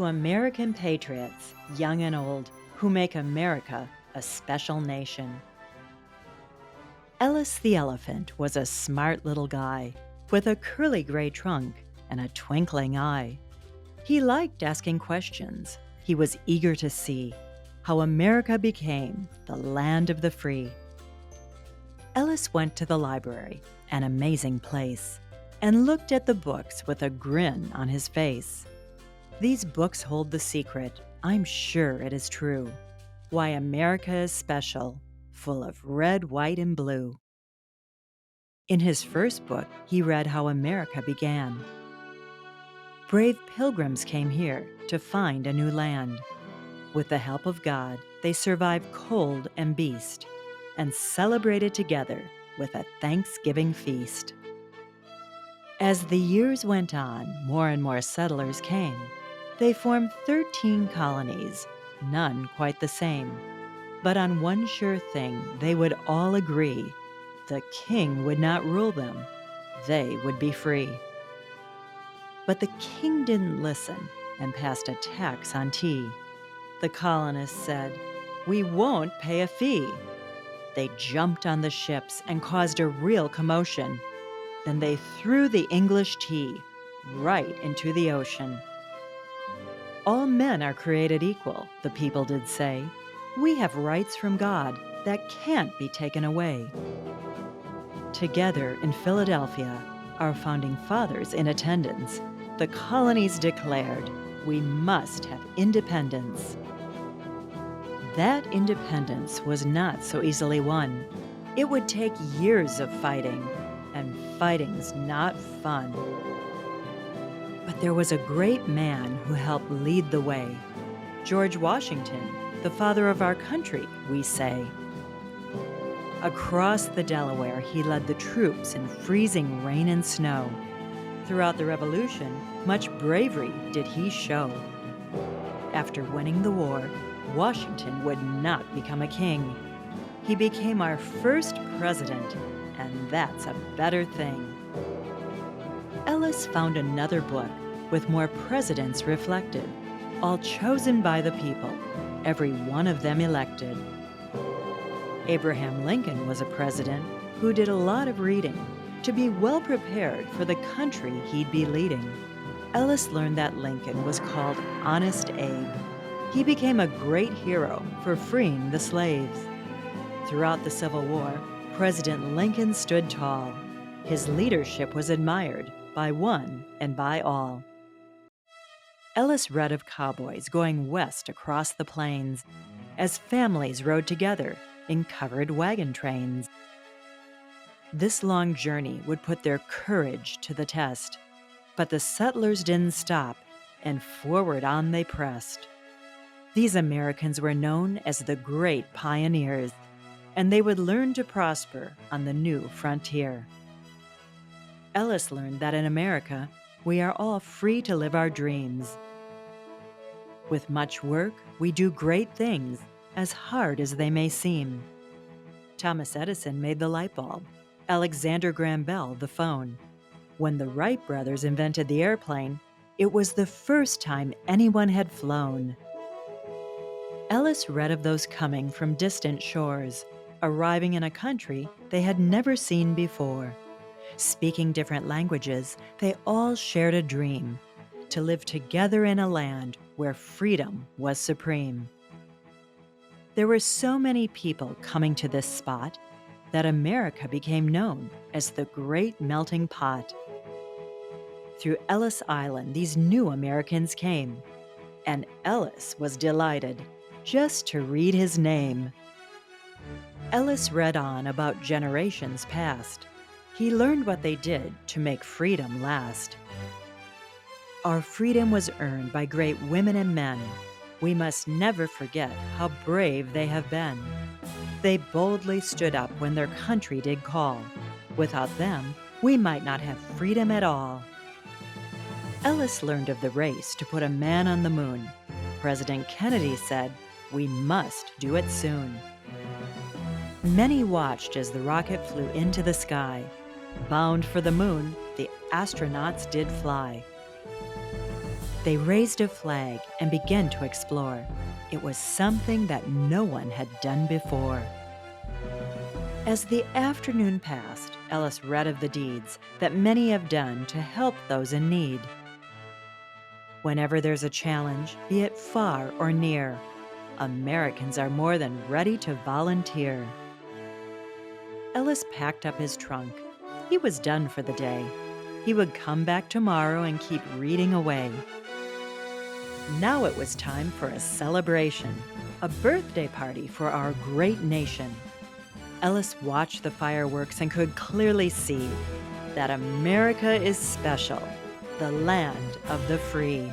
American patriots, young and old, who make America a special nation. Ellis the elephant was a smart little guy with a curly gray trunk and a twinkling eye. He liked asking questions. He was eager to see how America became the land of the free. Ellis went to the library, an amazing place, and looked at the books with a grin on his face. These books hold the secret, I'm sure it is true, why America is special, full of red, white, and blue. In his first book, he read how America began. Brave pilgrims came here to find a new land. With the help of God, they survived cold and beast, and celebrated together with a Thanksgiving feast. As the years went on, more and more settlers came. They formed 13 colonies, none quite the same. But on one sure thing, they would all agree: the king would not rule them, they would be free. But the king didn't listen and passed a tax on tea. The colonists said, "We won't pay a fee." They jumped on the ships and caused a real commotion. Then they threw the English tea right into the ocean. All men are created equal, the people did say. We have rights from God that can't be taken away. Together in Philadelphia, our founding fathers in attendance, the colonies declared, we must have independence. That independence was not so easily won. It would take years of fighting, and fighting's not fun. But there was a great man who helped lead the way. George Washington, the father of our country, we say. Across the Delaware, he led the troops in freezing rain and snow. Throughout the Revolution, much bravery did he show. After winning the war, Washington would not become a king. He became our first president, and that's a better thing. Ellis found another book with more presidents reflected, all chosen by the people, every one of them elected. Abraham Lincoln was a president who did a lot of reading to be well prepared for the country he'd be leading. Ellis learned that Lincoln was called Honest Abe. He became a great hero for freeing the slaves. Throughout the Civil War, President Lincoln stood tall. His leadership was admired by one and by all. Ellis read of cowboys going west across the plains as families rode together in covered wagon trains. This long journey would put their courage to the test, but the settlers didn't stop, and forward on they pressed. These Americans were known as the great pioneers, and they would learn to prosper on the new frontier. Ellis learned that in America, we are all free to live our dreams. With much work, we do great things, as hard as they may seem. Thomas Edison made the light bulb, Alexander Graham Bell the phone. When the Wright brothers invented the airplane, it was the first time anyone had flown. Ellis read of those coming from distant shores, arriving in a country they had never seen before. Speaking different languages, they all shared a dream: to live together in a land where freedom was supreme. There were so many people coming to this spot that America became known as the Great Melting Pot. Through Ellis Island, these new Americans came, and Ellis was delighted just to read his name. Ellis read on about generations past. He learned what they did to make freedom last. Our freedom was earned by great women and men. We must never forget how brave they have been. They boldly stood up when their country did call. Without them, we might not have freedom at all. Ellis learned of the race to put a man on the moon. President Kennedy said, "We must do it soon." Many watched as the rocket flew into the sky. Bound for the moon, the astronauts did fly. They raised a flag and began to explore. It was something that no one had done before. As the afternoon passed, Ellis read of the deeds that many have done to help those in need. Whenever there's a challenge, be it far or near, Americans are more than ready to volunteer. Ellis packed up his trunk. He was done for the day. He would come back tomorrow and keep reading away. Now it was time for a celebration, a birthday party for our great nation. Ellis watched the fireworks and could clearly see that America is special, the land of the free.